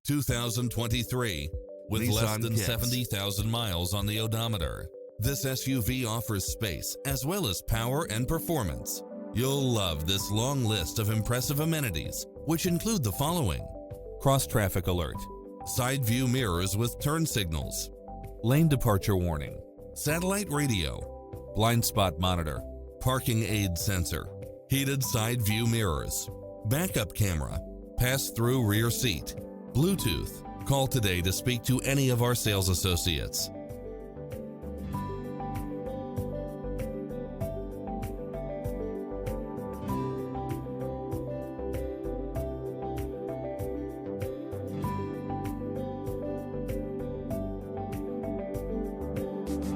2023. With Nissan less than Kicks. 70,000 miles on the odometer, this SUV offers space as well as power and performance. You'll love this long list of impressive amenities, which include the following: cross-traffic alert, side view mirrors with turn signals, lane departure warning, satellite radio, blind spot monitor, parking aid sensor, heated side view mirrors, backup camera, pass-through rear seat, Bluetooth. Call today to speak to any of our sales associates.